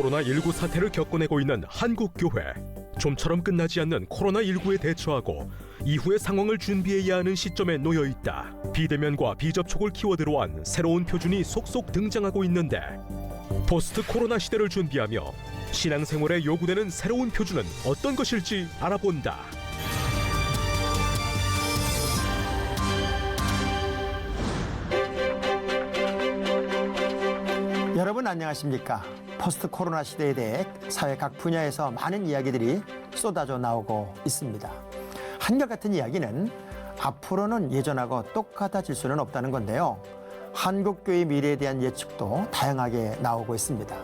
코로나19 사태를 겪어내고 있는 한국교회. 좀처럼 끝나지 않는 코로나19에 대처하고 이후의 상황을 준비해야 하는 시점에 놓여 있다. 비대면과 비접촉을 키워드로 한 새로운 표준이 속속 등장하고 있는데 포스트 코로나 시대를 준비하며 신앙생활에 요구되는 새로운 표준은 어떤 것일지 알아본다. 여러분 안녕하십니까? 포스트 코로나 시대에 대해 사회 각 분야에서 많은 이야기들이 쏟아져 나오고 있습니다. 한결같은 이야기는 앞으로는 예전하고 똑같아질 수는 없다는 건데요. 한국교회의 미래에 대한 예측도 다양하게 나오고 있습니다.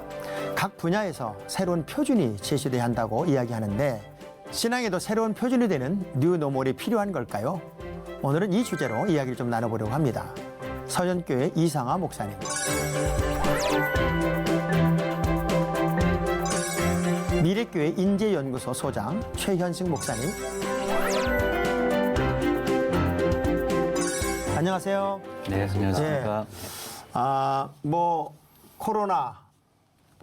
각 분야에서 새로운 표준이 제시돼야 한다고 이야기하는데 신앙에도 새로운 표준이 되는 뉴노멀이 필요한 걸까요? 오늘은 이 주제로 이야기를 좀 나눠보려고 합니다. 서현교회 이상하 목사님. 미래교회 인재연구소 소장 최현승 목사님. 안녕하세요. 네, 안녕하십니까. 코로나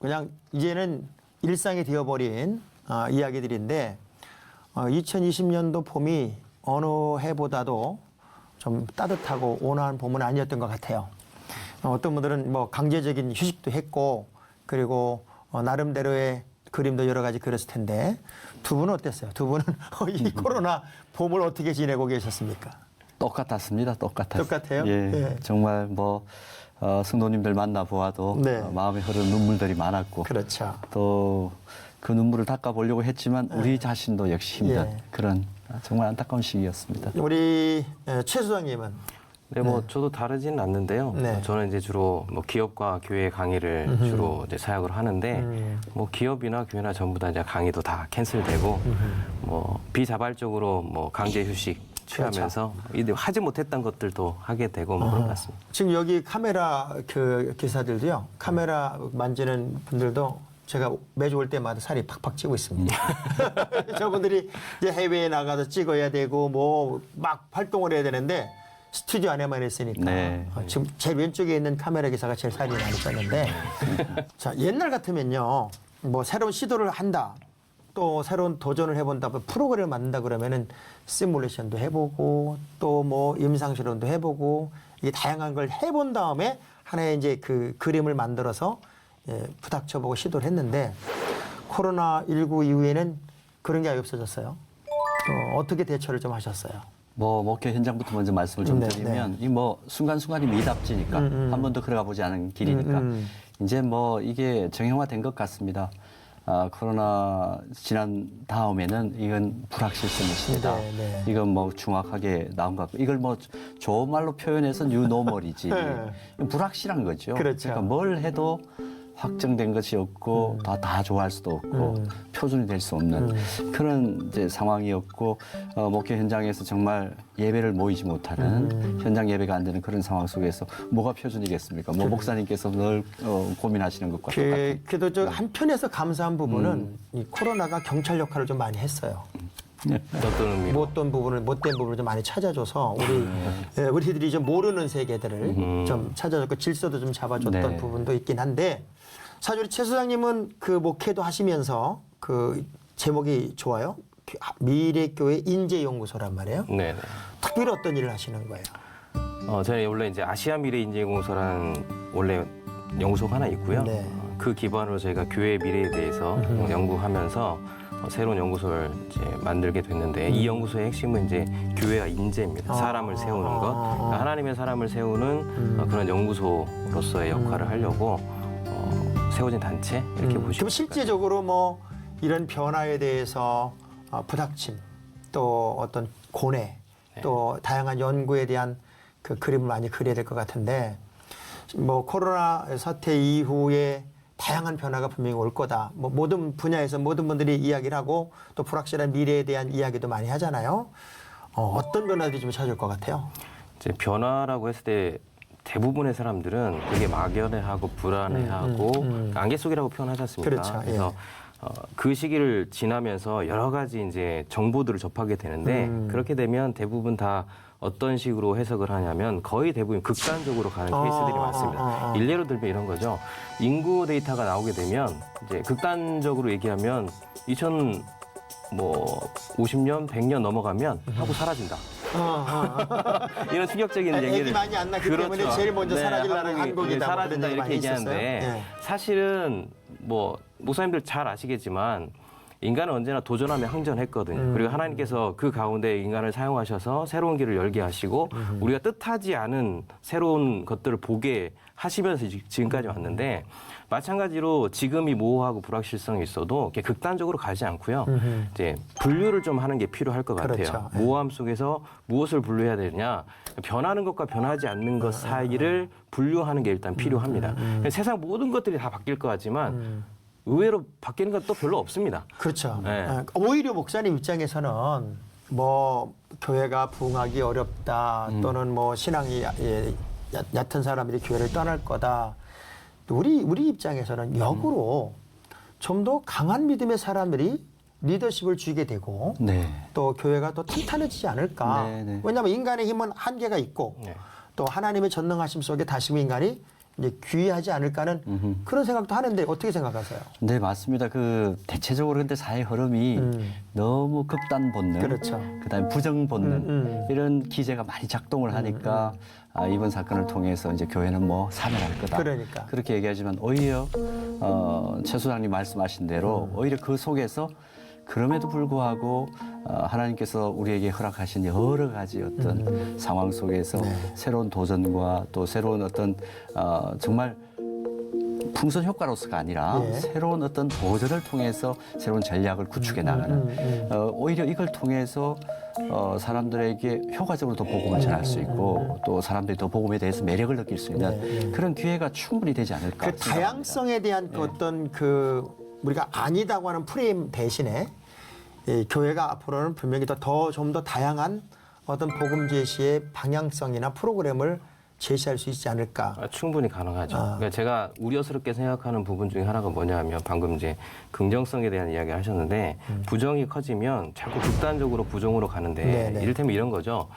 그냥 이제는 일상이 되어버린 이야기들인데 2020년도 봄이 어느 해보다도 좀 따뜻하고 온화한 봄은 아니었던 것 같아요. 어떤 분들은 강제적인 휴식도 했고 그리고 나름대로의 그림도 여러 가지 그렸을 텐데 두 분은 어땠어요? 두 분은 이 코로나 봄을 어떻게 지내고 계셨습니까? 똑같았습니다. 똑같았어요. 똑같아요? 예, 예. 정말 성도님들 만나보아도 네. 마음에 흐르는 눈물들이 많았고 그렇죠. 또 그 눈물을 닦아보려고 했지만 우리 자신도 역시 힘든 예. 그런 정말 안타까운 시기였습니다. 우리 최 소장님은 네, 저도 다르지는 않는데요. 네. 저는 이제 주로 기업과 교회 강의를 주로 이제 사역을 하는데, 기업이나 교회나 전부 다 이제 강의도 다 캔슬되고, 비자발적으로 강제 휴식 취하면서 이제 하지 못했던 것들도 하게 되고 그런 것 같습니다. 지금 여기 카메라 기사들도요. 카메라 만지는 분들도 제가 매주 올 때마다 살이 팍팍 찌고 있습니다. 저분들이 이제 해외에 나가서 찍어야 되고 막 활동을 해야 되는데 스튜디오 안에만 있으니까 네. 지금 제 왼쪽에 있는 카메라 기사가 제일 살이 많이 쪘는데 자 옛날 같으면요 새로운 시도를 한다 또 새로운 도전을 해본다 프로그램을 만든다 그러면은 시뮬레이션도 해보고 또 임상실험도 해보고 이게 다양한 걸 해본 다음에 하나의 이제 그 그림을 만들어서 부닥쳐보고 시도를 했는데 코로나19 이후에는 그런 게 아예 없어졌어요. 어떻게 대처를 좀 하셨어요? 목회 현장부터 먼저 말씀을 좀 드리면 이 순간순간이 미답지니까 한 번도 걸어가 보지 않은 길이니까 이제 이게 정형화된 것 같습니다. 코로나 지난 다음에는 이건 불확실성의 시대다. 네. 이건 정확하게 나온 것 같고 이걸 좋은 말로 표현해서 뉴노멀이지. 불확실한 거죠. 그렇죠. 그러니까 뭘 해도 확정된 것이 없고 다 좋아할 수도 없고 표준이 될 수 없는 그런 이제 상황이었고 목회 현장에서 정말 예배를 모이지 못하는 현장 예배가 안 되는 그런 상황 속에서 뭐가 표준이겠습니까? 목사님께서 늘 고민하시는 것과 똑같은. 그래도 한편에서 감사한 부분은 이 코로나가 경찰 역할을 좀 많이 했어요. 어떤 의미로? 못된 부분을 좀 많이 찾아줘서 우리들이 좀 모르는 세계들을 좀 찾아줬고 질서도 좀 잡아줬던 네. 부분도 있긴 한데 사실 우리 최 소장님은 그 목회도 하시면서 그 제목이 좋아요. 미래교회 인재연구소란 말이에요. 네. 특별히 어떤 일을 하시는 거예요? 저는 원래 이제 아시아 미래 인재연구소라는 원래 연구소가 하나 있고요. 네. 그 기반으로 저희가 교회의 미래에 대해서 연구하면서 새로운 연구소를 이제 만들게 됐는데 이 연구소의 핵심은 이제 교회와 인재입니다. 사람을 세우는 것. 그러니까 하나님의 사람을 세우는 그런 연구소로서의 역할을 하려고 세워진 단체 이렇게 보시면 그럼 실제적으로 이런 변화에 대해서 부닥침 또 어떤 고뇌 또 다양한 연구에 대한 그 그림을 많이 그려야 될 것 같은데 코로나 사태 이후에 다양한 변화가 분명히 올 거다. 모든 분야에서 모든 분들이 이야기를 하고 또 불확실한 미래에 대한 이야기도 많이 하잖아요. 어떤 변화들이 좀 찾아올 것 같아요? 이제 변화라고 했을 때 대부분의 사람들은 되게 막연해하고 불안해하고 안개 속이라고 표현하지 않습니까? 그렇죠. 그래서 그 시기를 지나면서 여러 가지 이제 정보들을 접하게 되는데 그렇게 되면 대부분 다 어떤 식으로 해석을 하냐면 거의 대부분 극단적으로 가는 케이스들이 많습니다. 일례로 들면 이런 거죠. 인구 데이터가 나오게 되면 이제 극단적으로 얘기하면 50년, 100년 넘어가면 하고 사라진다. 이런 충격적인 얘기를. 애기 많이 안 낳기 때문에 제일 먼저 사라질 나라가 한국이다. 사라진다 그런 얘기 이렇게 많이 얘기하는데 있었어요. 사실은 뭐 목사님들 잘 아시겠지만 인간은 언제나 도전하며 항전했거든요. 그리고 하나님께서 그 가운데 인간을 사용하셔서 새로운 길을 열게 하시고 우리가 뜻하지 않은 새로운 것들을 보게 하시면서 지금까지 왔는데 마찬가지로 지금이 모호하고 불확실성이 있어도 이렇게 극단적으로 가지 않고요. 이제 분류를 좀 하는 게 필요할 것 같아요. 그렇죠. 모호함 속에서 무엇을 분류해야 되느냐. 변하는 것과 변하지 않는 것 사이를 분류하는 게 일단 필요합니다. 세상 모든 것들이 다 바뀔 것 같지만 의외로 바뀌는 건 또 별로 없습니다. 그렇죠. 네. 오히려 목사님 입장에서는 뭐 교회가 부흥하기 어렵다 또는 뭐 신앙이 얕은 사람들이 교회를 떠날 거다. 우리 입장에서는 역으로 좀 더 강한 믿음의 사람들이 리더십을 쥐게 되고 네. 또 교회가 더 탄탄해지지 않을까. 네, 네. 왜냐하면 인간의 힘은 한계가 있고 네. 또 하나님의 전능하심 속에 다시금 인간이 이제 귀하지 않을까는 그런 생각도 하는데 어떻게 생각하세요? 네, 맞습니다. 그 대체적으로 근데 사회 흐름이 너무 극단 본능, 그렇죠. 그다음에 부정 본능 이런 기제가 많이 작동을 하니까 이번 사건을 통해서 이제 교회는 뭐 사멸할 거다. 그러니까. 그렇게 얘기하지만 오히려 최 소장님 말씀하신 대로 오히려 그 속에서 그럼에도 불구하고 하나님께서 우리에게 허락하신 여러 가지 어떤 상황 속에서 새로운 도전과 또 새로운 어떤 정말 풍선 효과로서가 아니라 예. 새로운 어떤 도전을 통해서 새로운 전략을 구축해 나가는 오히려 이걸 통해서 사람들에게 효과적으로 더 복음을 전할 수 있고 또 사람들이 더 복음에 대해서 매력을 느낄 수 있는 그런 기회가 충분히 되지 않을까 그 생각합니다. 다양성에 대한 그 어떤 그 우리가 아니다고 하는 프레임 대신에 이 교회가 앞으로는 분명히 좀 더 다양한 어떤 복음 제시의 방향성이나 프로그램을 제시할 수 있지 않을까. 충분히 가능하죠. 그러니까 제가 우려스럽게 생각하는 부분 중에 하나가 뭐냐면 방금 이제 긍정성에 대한 이야기를 하셨는데 부정이 커지면 자꾸 극단적으로 부정으로 가는데 네네. 이를테면 이런 거죠.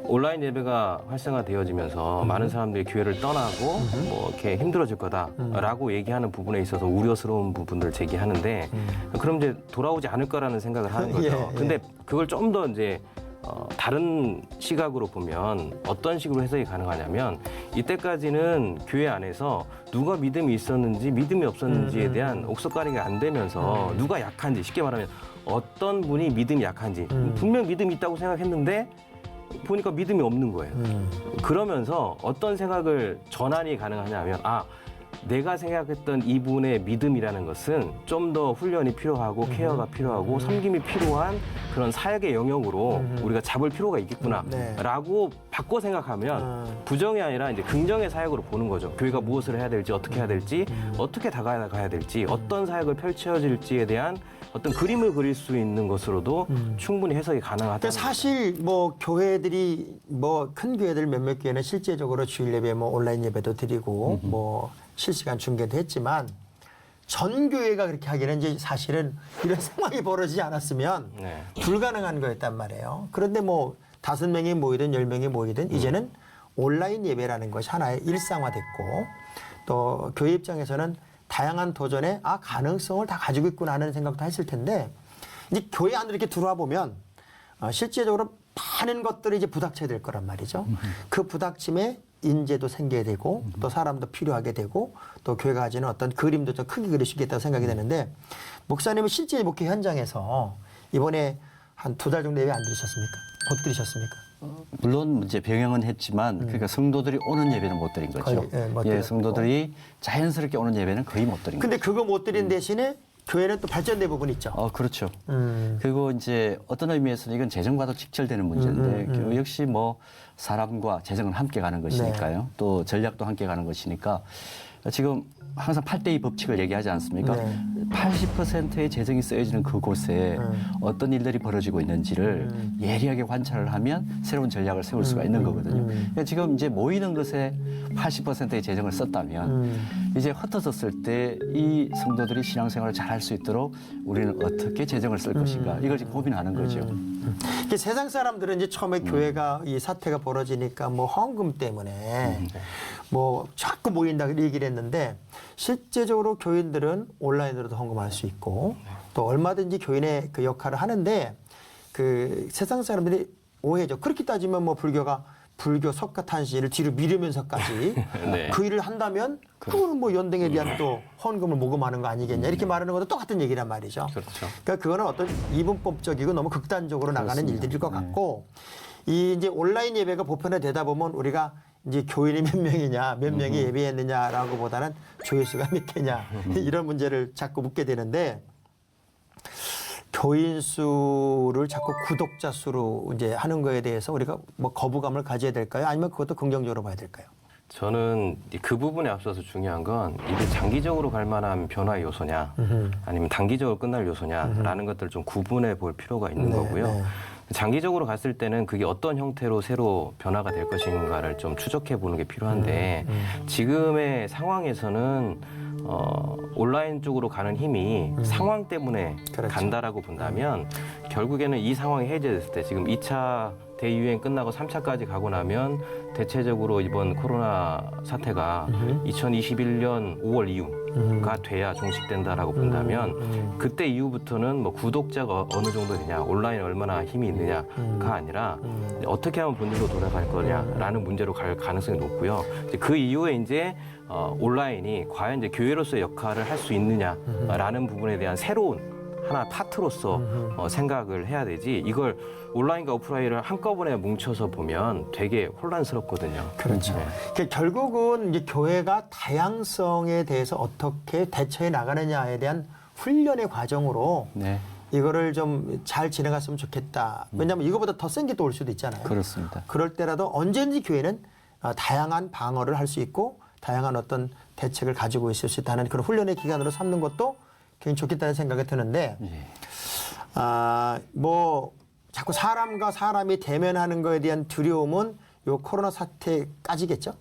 온라인 예배가 활성화되어지면서 많은 사람들이 교회를 떠나고 뭐 이렇게 힘들어질 거다라고 얘기하는 부분에 있어서 우려스러운 부분들을 제기하는데 그럼 이제 돌아오지 않을 거라는 생각을 하는 거죠. 예, 예. 근데 그걸 좀 더 이제 다른 시각으로 보면 어떤 식으로 해석이 가능하냐면 이때까지는 교회 안에서 누가 믿음이 있었는지 믿음이 없었는지에 대한 옥석가리가 안 되면서 누가 약한지 쉽게 말하면 어떤 분이 믿음이 약한지 분명 믿음이 있다고 생각했는데 보니까 믿음이 없는 거예요. 그러면서 어떤 생각을 전환이 가능하냐면 내가 생각했던 이분의 믿음이라는 것은 좀 더 훈련이 필요하고 케어가 필요하고 섬김이 필요한 그런 사역의 영역으로 우리가 잡을 필요가 있겠구나라고 바꿔 생각하면 부정이 아니라 이제 긍정의 사역으로 보는 거죠. 교회가 무엇을 해야 될지 어떻게 해야 될지 어떻게 다가가야 될지 어떤 사역을 펼쳐질지에 대한 어떤 그림을 그릴 수 있는 것으로도 충분히 해석이 가능하다. 근데 사실 뭐 교회들이 뭐 큰 교회들 몇몇 교회는 실제적으로 주일 예배 뭐 온라인 예배도 드리고 뭐 실시간 중계도 했지만 전 교회가 그렇게 하기는 이제 사실은 이런 상황이 벌어지지 않았으면 네. 불가능한 거였단 말이에요. 그런데 뭐 5명이 모이든 10명이 모이든 이제는 온라인 예배라는 것이 하나의 일상화됐고 또 교회 입장에서는 다양한 도전에 가능성을 다 가지고 있구나 하는 생각도 했을 텐데 이제 교회 안으로 이렇게 들어와 보면 실제적으로 많은 것들이 이제 부닥쳐야 될 거란 말이죠. 그 부닥침에 인재도 생겨야 되고 또 사람도 필요하게 되고 또 교회가 가지는 어떤 그림도 좀 크게 그릴 수 있겠다고 생각이 되는데 목사님은 실제 목회 현장에서 이번에 한 2달 정도 예배 안 드리셨습니까? 못 드리셨습니까? 물론 이제 병행은 했지만 그러니까 성도들이 오는 예배는 못 드린 거죠. 거의, 예, 못 드렸고. 성도들이 자연스럽게 오는 예배는 거의 못 드린 거죠. 근데 그거 못 드린 대신에 교회는 또 발전된 부분이 있죠. 그렇죠. 그리고 이제 어떤 의미에서는 이건 재정과도 직결되는 문제인데 역시 뭐 사람과 재정은 함께 가는 것이니까요. 또 전략도 함께 가는 것이니까 지금 항상 8대2 법칙을 얘기하지 않습니까? 네. 80%의 재정이 쓰여지는 그곳에 어떤 일들이 벌어지고 있는지를 예리하게 관찰을 하면 새로운 전략을 세울 수가 있는 거거든요. 그러니까 지금 이제 모이는 것에 80%의 재정을 썼다면 이제 흩어졌을 때 이 성도들이 신앙생활을 잘 할 수 있도록 우리는 어떻게 재정을 쓸 것인가 이걸 지금 고민하는 거죠. 이게 세상 사람들은 이제 처음에 교회가 이 사태가 벌어지니까 뭐 헌금 때문에 뭐 자꾸 모인다 얘기를 했는데 실제적으로 교인들은 온라인으로도 헌금할 수 있고 또 얼마든지 교인의 그 역할을 하는데 그 세상 사람들이 오해죠. 그렇게 따지면 뭐 불교가 불교 석가탄신을 뒤로 미루면서까지 네. 그 일을 한다면 그거는 뭐 연등에 대한 또 헌금을 모금하는 거 아니겠냐 이렇게 말하는 것도 똑같은 얘기란 말이죠. 그렇죠. 그러니까 그거는 어떤 이분법적이고 너무 극단적으로 나가는 그렇습니다. 일들일 것 같고 이 이제 온라인 예배가 보편화되다 보면 우리가 이제 교인이 몇 명이냐 몇 명이 예배했느냐라고 보다는 조회수가 몇 개냐 이런 문제를 자꾸 묻게 되는데 교인 수를 자꾸 구독자 수로 이제 하는 거에 대해서 우리가 뭐 거부감을 가져야 될까요? 아니면 그것도 긍정적으로 봐야 될까요? 저는 그 부분에 앞서서 중요한 건 이게 장기적으로 갈 만한 변화의 요소냐 아니면 단기적으로 끝날 요소냐라는 것들을 좀 구분해 볼 필요가 있는 네, 거고요. 네. 장기적으로 갔을 때는 그게 어떤 형태로 새로 변화가 될 것인가를 좀 추적해 보는 게 필요한데 지금의 상황에서는 온라인 쪽으로 가는 힘이 상황 때문에 그렇죠. 간다라고 본다면 결국에는 이 상황이 해제됐을 때 지금 2차 대유행 끝나고 3차까지 가고 나면 대체적으로 이번 코로나 사태가 2021년 5월 이후가 돼야 종식된다라고 본다면 그때 이후부터는 뭐 구독자가 어느 정도 되냐, 온라인에 얼마나 힘이 있느냐가 아니라 어떻게 하면 본질로 돌아갈 거냐라는 문제로 갈 가능성이 높고요. 이제 그 이후에 이제 온라인이 과연 이제 교회로서의 역할을 할 수 있느냐라는 부분에 대한 새로운 하나 파트로서 생각을 해야 되지 이걸 온라인과 오프라인을 한꺼번에 뭉쳐서 보면 되게 혼란스럽거든요. 그렇죠. 네. 그러니까 결국은 이제 교회가 다양성에 대해서 어떻게 대처해 나가느냐에 대한 훈련의 과정으로 네, 이거를 좀 잘 지나갔으면 좋겠다. 왜냐하면 이거보다 더 센 게 또 올 수도 있잖아요. 그렇습니다. 그럴 때라도 언제든지 교회는 다양한 방어를 할 수 있고 다양한 어떤 대책을 가지고 있을 수 있다는 그런 훈련의 기간으로 삼는 것도 굉장히 좋겠다는 생각이 드는데 예. 뭐 자꾸 사람과 사람이 대면하는 거에 대한 두려움은 요 코로나 사태까지겠죠?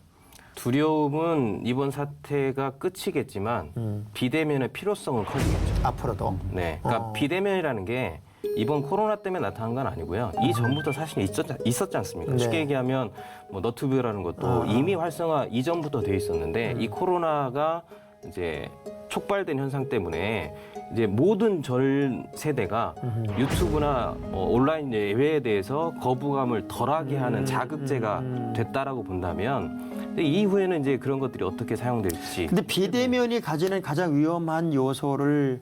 두려움은 이번 사태가 끝이겠지만 비대면의 필요성은 커지겠죠. 앞으로도. 네, 그러니까 비대면이라는 게 이번 코로나 때문에 나타난 건 아니고요. 이전부터 사실 있었지 않습니까? 네. 쉽게 얘기하면 뭐 너튜브라는 것도 이미 활성화 이전부터 돼 있었는데 이 코로나가 이제 촉발된 현상 때문에 이제 모든 전 세대가 유튜브나 온라인 예배에 대해서 거부감을 덜하게 하는 자극제가 됐다라고 본다면 근데 이후에는 이제 그런 것들이 어떻게 사용될지 근데 비대면이 가지는 가장 위험한 요소를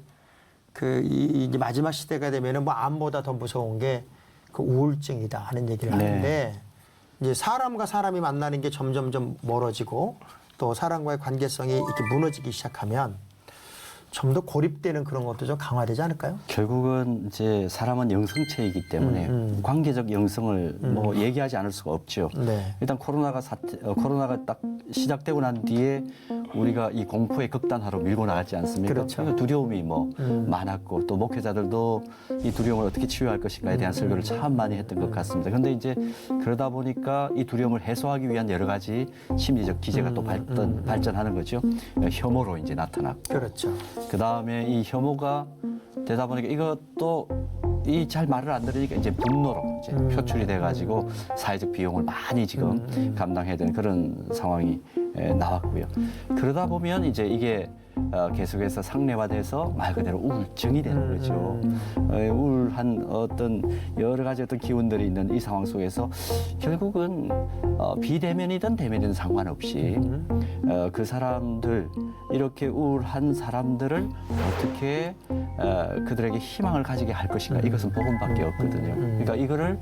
이제 마지막 시대가 되면은 뭐 암보다 더 무서운 게 그 우울증이다 하는 얘기를 네. 하는데 이제 사람과 사람이 만나는 게 점점점 멀어지고 또 사람과의 관계성이 이렇게 무너지기 시작하면 좀 더 고립되는 그런 것도 좀 강화되지 않을까요? 결국은 이제 사람은 영성체이기 때문에 관계적 영성을 뭐 얘기하지 않을 수가 없죠. 네. 일단 코로나가 딱 시작되고 난 뒤에 우리가 이 공포의 극단화로 밀고 나갔지 않습니까? 그렇죠. 그러니까 두려움이 뭐 많았고 또 목회자들도 이 두려움을 어떻게 치유할 것인가에 대한 설교를 참 많이 했던 것 같습니다. 그런데 이제 그러다 보니까 이 두려움을 해소하기 위한 여러 가지 심리적 기제가 또 발전하는 거죠. 혐오로 이제 나타났고. 그렇죠. 그 다음에 이 혐오가 되다 보니까 이것도 이 잘 말을 안 들으니까 이제 분노로 이제 표출이 돼가지고 사회적 비용을 많이 지금 감당해야 되는 그런 상황이 나왔고요. 그러다 보면 이제 이게 계속해서 상례화돼서 말 그대로 우울증이 되는 거죠. 우울한 어떤 여러 가지 어떤 기운들이 있는 이 상황 속에서 결국은 비대면이든 대면이든 상관없이 그 사람들 이렇게 우울한 사람들을 어떻게 그들에게 희망을 가지게 할 것인가 이것은 복음밖에 없거든요. 그러니까 이거를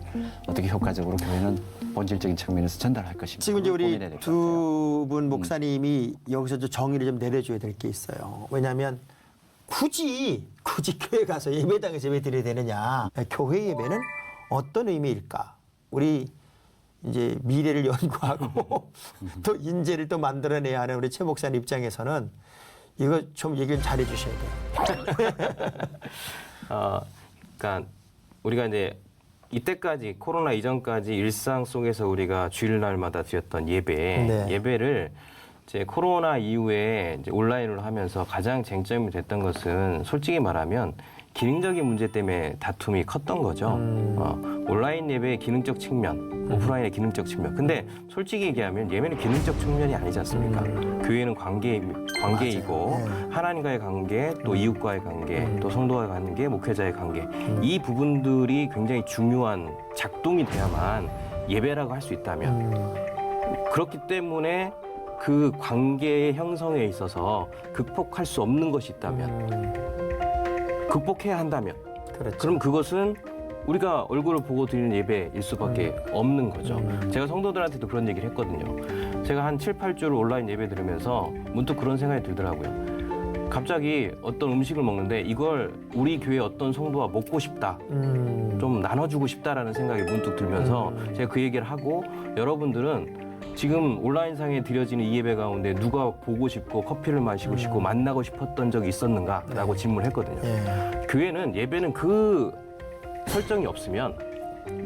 어떻게 효과적으로 교회는 본질적인 측면에서 전달할 것인가. 지금 이제 우리 고민해야 될것 같아요. 두 분 목사님이 여기서 좀 정의를 좀 내려줘야 될 게 있어요. 왜냐하면 굳이 교회 가서 예배당에서 예배 드려야 되느냐? 교회 예배는 어떤 의미일까? 우리 이제 미래를 연구하고 또 인재를 또 만들어내야 하는 우리 최 목사님 입장에서는 이거 좀 얘기를 잘해 주셔야 돼요. 그러니까 우리가 이제 이때까지 코로나 이전까지 일상 속에서 우리가 주일날마다 드렸던 예배, 네. 예배를 이제 코로나 이후에 이제 온라인으로 하면서 가장 쟁점이 됐던 것은 솔직히 말하면 기능적인 문제 때문에 다툼이 컸던 거죠. 온라인 예배의 기능적 측면, 오프라인의 기능적 측면. 근데 솔직히 얘기하면 예배는 기능적 측면이 아니지 않습니까? 교회는 관계이고 맞아요. 하나님과의 관계, 또 이웃과의 관계, 또 성도와의 관계, 목회자의 관계. 이 부분들이 굉장히 중요한 작동이 돼야만 예배라고 할 수 있다면 그렇기 때문에 그 관계의 형성에 있어서 극복할 수 없는 것이 있다면 극복해야 한다면 그렇죠. 그럼 그것은 우리가 얼굴을 보고 드리는 예배일 수밖에 없는 거죠. 제가 성도들한테도 그런 얘기를 했거든요. 제가 한 7, 8주를 온라인 예배 들으면서 문득 그런 생각이 들더라고요. 갑자기 어떤 음식을 먹는데 이걸 우리 교회 어떤 성도가 먹고 싶다. 좀 나눠주고 싶다라는 생각이 문득 들면서 제가 그 얘기를 하고 여러분들은 지금 온라인상에 드려지는 이 예배 가운데 누가 보고 싶고 커피를 마시고 싶고 만나고 싶었던 적이 있었는가라고 질문을 했거든요. 예. 교회는 예배는 그 설정이 없으면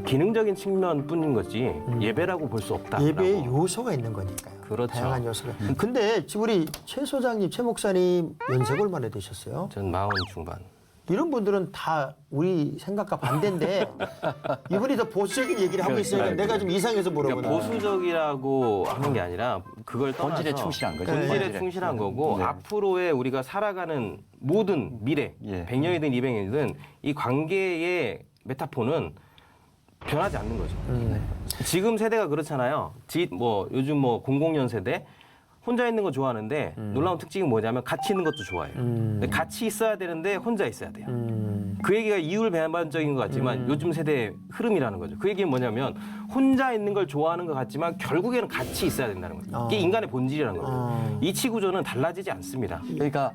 기능적인 측면뿐인 거지 예배라고 볼 수 없다. 예배의 요소가 있는 거니까요. 그렇죠. 다양한 요소가. 근데 지금 우리 최 소장님, 최 목사님 연세가 얼마나 되셨어요? 전 40 중반. 이런 분들은 다 우리 생각과 반대인데 이분이 더 보수적인 얘기를 하고 있으니까 내가 좀 이상해서 물어보는 그러니까 보수적이라고 하는 게 아니라 그걸 떠나서 본질에 충실한 거죠. 본질에 충실한 거고 네. 앞으로의 우리가 살아가는 모든 미래, 예. 100년이든 200년이든 이 관계의 메타포는 변하지 않는 거죠. 지금 세대가 그렇잖아요. 요즘 00년 세대 혼자 있는 거 좋아하는데 놀라운 특징이 뭐냐면 같이 있는 것도 좋아해요. 근데 같이 있어야 되는데 혼자 있어야 돼요. 그 얘기가 이율배반적인 것 같지만 요즘 세대의 흐름이라는 거죠. 그 얘기는 뭐냐면 혼자 있는 걸 좋아하는 것 같지만 결국에는 같이 있어야 된다는 거죠. 이게 인간의 본질이라는 거죠. 이치 구조는 달라지지 않습니다. 그러니까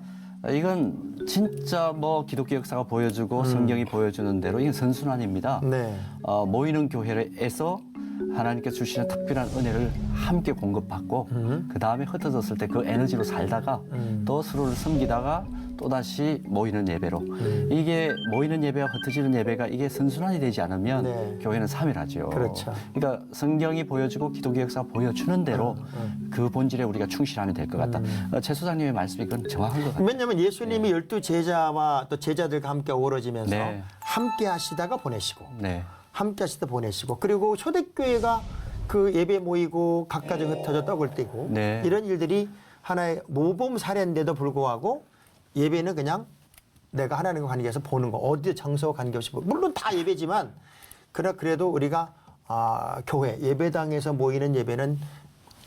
이건 진짜 뭐 기독교 역사가 보여주고 성경이 보여주는 대로 이건 선순환입니다. 네. 모이는 교회에서 하나님께 주시는 특별한 은혜를 함께 공급받고 그 다음에 흩어졌을 때 그 에너지로 살다가 또 서로를 섬기다가 또다시 모이는 예배로 이게 모이는 예배와 흩어지는 예배가 이게 선순환이 되지 않으면 네. 교회는 사멸하죠. 그렇죠. 그러니까 성경이 보여주고 기독교 역사가 보여주는 대로 그 본질에 우리가 충실하면 될 것 같다. 최 소장님의 말씀이 그건 정확한 것 같아요. 왜냐하면 예수님이 12제자와 또 제자들과 함께 어우러지면서 네. 함께 하시다가 보내시고 네. 함께 하시다 보내시고 그리고 초대교회가 그 예배 모이고 각가지 흩어져 떡을 떼고 네. 이런 일들이 하나의 모범 사례인데도 불구하고 예배는 그냥 내가 하나님과 관계에서 보는 거 어디 장소와 관계없이 물론 다 예배지만 그래도 우리가 교회 예배당에서 모이는 예배는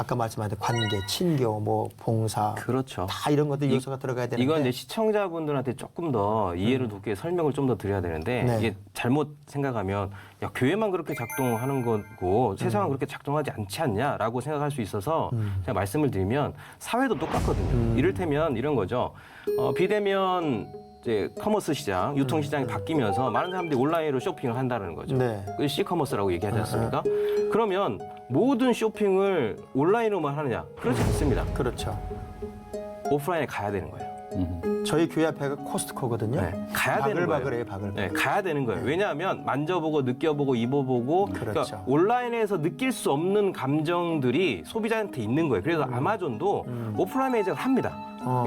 아까 말씀하신 관계, 친교, 뭐 봉사 그렇죠. 다 이런 것들 요소가 들어가야 되는데 이건 이제 시청자분들한테 조금 더 이해를 돕게 설명을 좀 더 드려야 되는데 네. 이게 잘못 생각하면 야, 교회만 그렇게 작동하는 거고 세상은 그렇게 작동하지 않지 않냐라고 생각할 수 있어서 제가 말씀을 드리면 사회도 똑같거든요. 이를테면 이런 거죠. 비대면 이제 커머스 시장, 유통 시장이 바뀌면서 많은 사람들이 온라인으로 쇼핑을 한다는 거죠. 네. 그 C커머스라고 얘기하지 않습니까? 그러면 모든 쇼핑을 온라인으로만 하느냐? 그렇지 않습니다. 그렇죠. 오프라인에 가야 되는 거예요. 저희 교회 앞에가 코스트코거든요. 네, 가야 되는 거예요. 바글바글해요, 바글바글. 네, 가야 되는 거예요. 왜냐하면 만져보고 느껴보고 입어보고 그렇죠. 그러니까 온라인에서 느낄 수 없는 감정들이 소비자한테 있는 거예요. 그래서 아마존도 오프라인 매장을 합니다.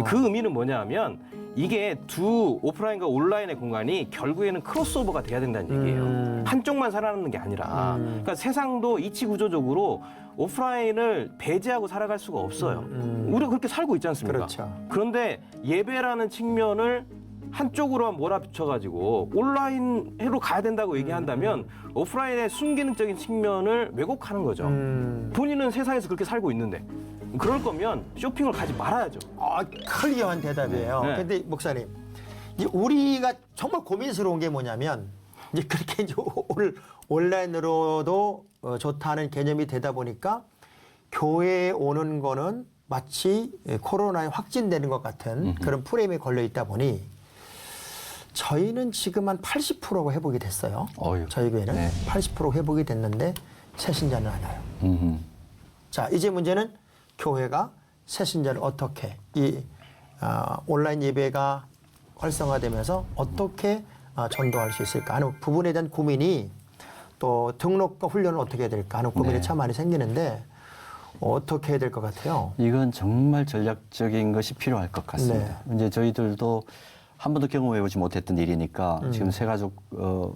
그 의미는 뭐냐면 이게 두 오프라인과 온라인의 공간이 결국에는 크로스오버가 돼야 된다는 얘기예요. 한쪽만 살아남는 게 아니라 그러니까 세상도 이치 구조적으로 오프라인을 배제하고 살아갈 수가 없어요. 우리가 그렇게 살고 있지 않습니까? 그렇죠. 그런데 예배라는 측면을 한쪽으로만 몰아붙여가지고 온라인으로 가야 된다고 얘기한다면 오프라인의 순기능적인 측면을 왜곡하는 거죠. 본인은 세상에서 그렇게 살고 있는데 그럴 거면 쇼핑을 가지 말아야죠. 클리어한 대답이에요. 네. 근데 목사님, 이제 우리가 정말 고민스러운 게 뭐냐면 이제 그렇게 이제 온라인으로도 좋다는 개념이 되다 보니까 교회에 오는 거는 마치 코로나에 확진되는 것 같은 그런 프레임에 걸려 있다 보니 저희는 지금 한 80%가 회복이 됐어요. 어휴. 저희 교회는 네. 80% 회복이 됐는데 새 신자는 안 와요. 음흠. 자, 이제 문제는 교회가 새 신자를 어떻게 온라인 예배가 활성화되면서 어떻게 전도할 수 있을까 하는 부분에 대한 고민이 또 등록과 훈련을 어떻게 해야 될까 하는 고민이 네. 참 많이 생기는데 어떻게 해야 될 것 같아요? 이건 정말 전략적인 것이 필요할 것 같습니다. 이제 저희들도 한 번도 경험해보지 못했던 일이니까 지금 새가족,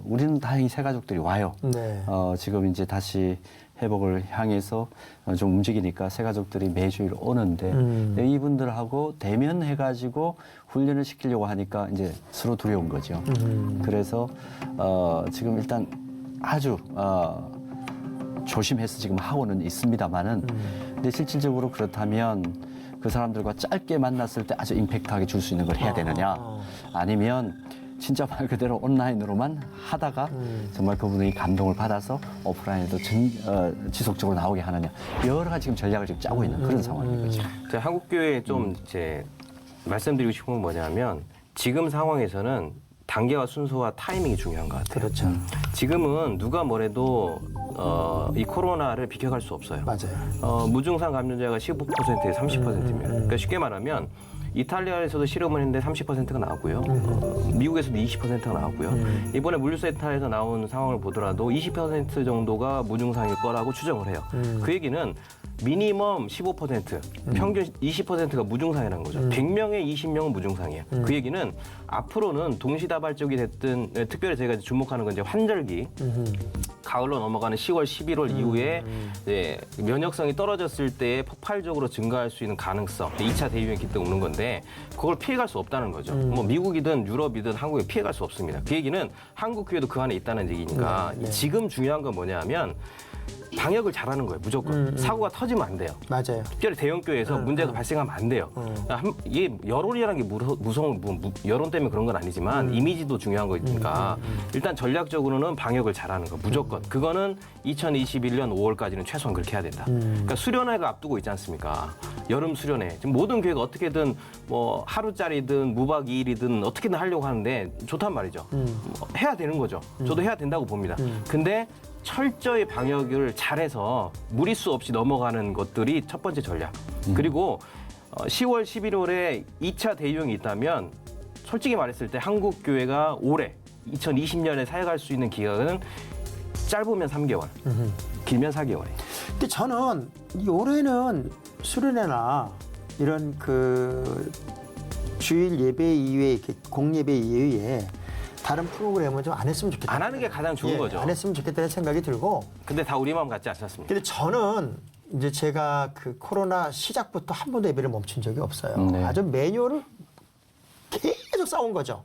우리는 다행히 새가족들이 와요. 네. 지금 이제 다시 회복을 향해서 좀 움직이니까 새가족들이 매주일 오는데 이분들하고 대면해가지고 훈련을 시키려고 하니까 이제 서로 두려운 거죠. 그래서 지금 일단 아주 조심해서 지금 하고는 있습니다만은 근데 실질적으로 그렇다면 그 사람들과 짧게 만났을 때 아주 임팩트하게 줄 수 있는 걸 해야 되느냐 아니면 진짜 말 그대로 온라인으로만 하다가 정말 그분이 감동을 받아서 오프라인에도 지속적으로 나오게 하느냐 여러 가지 지금 전략을 지금 짜고 있는 그런 상황인 거죠. 제가 한국교회에 좀 이제 말씀드리고 싶은 건 뭐냐면 지금 상황에서는 단계와 순서와 타이밍이 중요한 것 같아요. 그렇죠. 지금은 누가 뭐래도 이 코로나를 비켜갈 수 없어요. 맞아요. 무증상 감염자가 15%에 30%입니다. 그러니까 쉽게 말하면 이탈리아에서도 실험을 했는데 30%가 나왔고요. 미국에서도 20%가 나왔고요. 이번에 물류센터에서 나온 상황을 보더라도 20% 정도가 무증상일 거라고 추정을 해요. 그 얘기는 미니멈 15%, 평균 20%가 무증상이라는 거죠. 100명에 20명은 무증상이에요. 그 얘기는 앞으로는 동시다발적이 됐든 특별히 저희가 주목하는 건 이제 환절기, 가을로 넘어가는 10월, 11월 이후에 이제 면역성이 떨어졌을 때 폭발적으로 증가할 수 있는 가능성, 2차 대유행이 기때 오는 건데 그걸 피해갈 수 없다는 거죠. 뭐 미국이든 유럽이든 한국에 피해갈 수 없습니다. 그 얘기는 한국 교회도 그 안에 있다는 얘기니까 지금 중요한 건 뭐냐면 방역을 잘하는 거예요, 무조건. 사고가 터지면 안 돼요. 맞아요. 특별히 대형교회에서 문제가 발생하면 안 돼요. 이게 여론이라는 게 무서운, 여론 때문에 그런 건 아니지만 이미지도 중요한 거니까 일단 전략적으로는 방역을 잘하는 거, 무조건. 그거는 2021년 5월까지는 최소한 그렇게 해야 된다. 그러니까 수련회가 앞두고 있지 않습니까? 여름 수련회. 지금 모든 교회가 어떻게든 뭐 하루짜리든 무박 2일이든 어떻게든 하려고 하는데 좋단 말이죠. 해야 되는 거죠. 저도 해야 된다고 봅니다. 근데 철저히 방역을 잘해서 무리수 없이 넘어가는 것들이 첫 번째 전략. 그리고 10월, 11월에 2차 대유행이 있다면 솔직히 말했을 때 한국 교회가 올해 2020년에 사역할 수 있는 기간은 짧으면 3개월, 길면 4개월에. 근데 저는 올해는 수련회나 이런 그 주일 예배 이외에 공예배 이외에 다른 프로그램은 좀 안 했으면 좋겠다. 안 하는 게 가장 좋은 거죠. 안 했으면 좋겠다는 생각이 들고. 근데 다 우리 마음 같지 않습니까? 근데 저는 이제 제가 그 코로나 시작부터 한 번도 예배를 멈춘 적이 없어요. 네. 아주 매뉴얼을 계속 쌓은 거죠.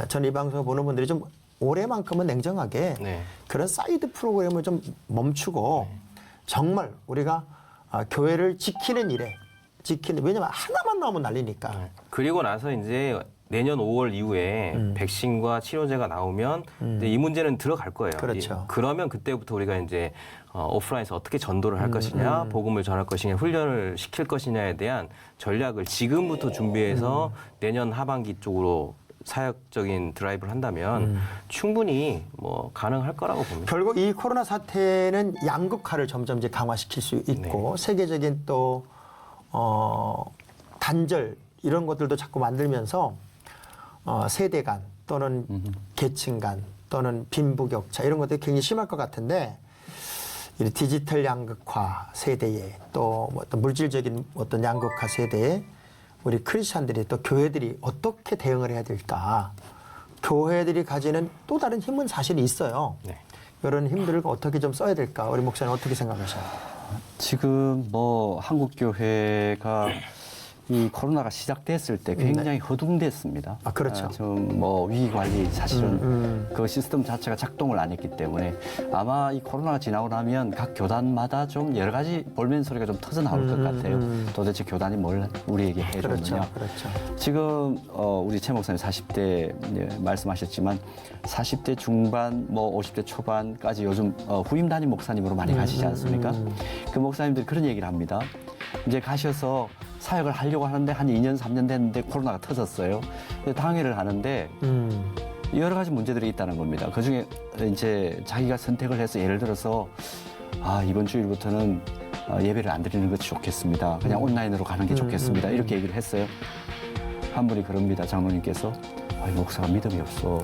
전 이 방송을 보는 분들이 좀 올해만큼은 냉정하게 네. 그런 사이드 프로그램을 좀 멈추고 정말 우리가 교회를 지키는 일에 왜냐면 하나만 나오면 난리니까. 그리고 나서 이제 내년 5월 이후에 백신과 치료제가 나오면 이제 이 문제는 들어갈 거예요. 그렇죠. 그러면 그때부터 우리가 이제 오프라인에서 어떻게 전도를 할 것이냐, 복음을 전할 것이냐, 훈련을 시킬 것이냐에 대한 전략을 지금부터 준비해서 내년 하반기 쪽으로 사역적인 드라이브를 한다면 충분히 뭐 가능할 거라고 봅니다. 결국 이 코로나 사태는 양극화를 점점 이제 강화시킬 수 있고 세계적인 또 단절 이런 것들도 자꾸 만들면서 세대 간 또는 계층 간 또는 빈부격차 이런 것들이 굉장히 심할 것 같은데 이 디지털 양극화 세대에 또 어떤 물질적인 어떤 양극화 세대에 우리 크리스찬들이 또 교회들이 어떻게 대응을 해야 될까? 교회들이 가지는 또 다른 힘은 사실 있어요. 네. 이런 힘들을 어떻게 좀 써야 될까? 우리 목사님 어떻게 생각하셔요? 지금 뭐 한국 교회가 이 코로나가 시작됐을 때 굉장히 허둥댔습니다. 아, 그렇죠. 좀 뭐 위기 관리 사실은 그 시스템 자체가 작동을 안 했기 때문에 아마 이 코로나가 지나고 나면 각 교단마다 좀 여러 가지 볼멘 소리가 좀 터져 나올 것 같아요. 도대체 교단이 뭘 우리에게 해줬느냐. 그렇죠. 지금 우리 최 목사님 40대 말씀하셨지만 40대 중반 뭐 50대 초반까지 요즘 후임 담임 목사님으로 많이 가시지 않습니까? 그 목사님들이 그런 얘기를 합니다. 이제 가셔서 사역을 하려고 하는데 한 2년, 3년 됐는데 코로나가 터졌어요. 당회를 하는데 여러 가지 문제들이 있다는 겁니다. 그중에 이제 자기가 선택을 해서 예를 들어서 이번 주일부터는 예배를 안 드리는 것이 좋겠습니다. 그냥 온라인으로 가는 게 좋겠습니다. 이렇게 얘기를 했어요. 한 분이 그럽니다. 장로님께서 목사가 믿음이 없어.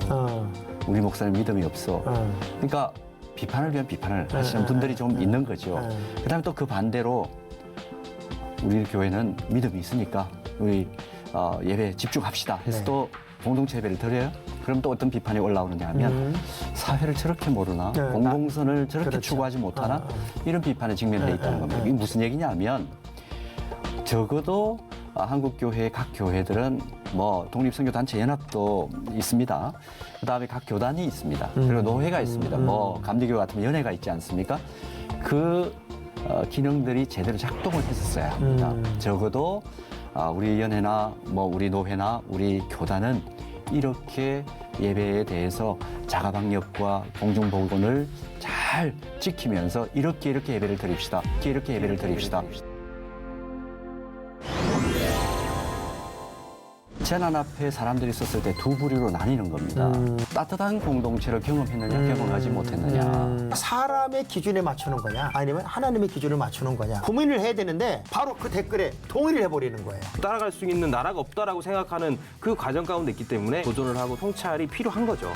우리 목사님 믿음이 없어. 그러니까 비판을 위한 비판을 하시는 분들이 좀 있는 거죠. 그다음에 또 그 반대로 우리 교회는 믿음이 있으니까 우리 예배에 집중합시다 해서 네. 또 공동체 예배를 드려요. 그럼 또 어떤 비판이 올라오느냐 하면 사회를 저렇게 모르나 네, 공공선을 저렇게 그렇죠. 추구하지 못하나 이런 비판에 직면해 있다는 겁니다. 이게 무슨 얘기냐 하면 적어도 한국 교회 각 교회들은 뭐 독립선교단체 연합도 있습니다. 그다음에 각 교단이 있습니다. 그리고 노회가 있습니다. 뭐 감리교 같으면 연회가 있지 않습니까? 그 기능들이 제대로 작동을 했었어야 합니다. 적어도 우리 연회나 뭐 우리 노회나 우리 교단은 이렇게 예배에 대해서 자가방역과 공중보건을 잘 지키면서 이렇게 예배를 드립시다. 이렇게 예배를 드립시다. 재난 앞에 사람들이 있었을 때 두 부류로 나뉘는 겁니다. 따뜻한 공동체를 경험했느냐, 경험하지 못했느냐. 사람의 기준에 맞추는 거냐 아니면 하나님의 기준을 맞추는 거냐 고민을 해야 되는데 바로 그 댓글에 동의를 해버리는 거예요. 따라갈 수 있는 나라가 없다라고 생각하는 그 과정 가운데 있기 때문에 도전을 하고 통찰이 필요한 거죠.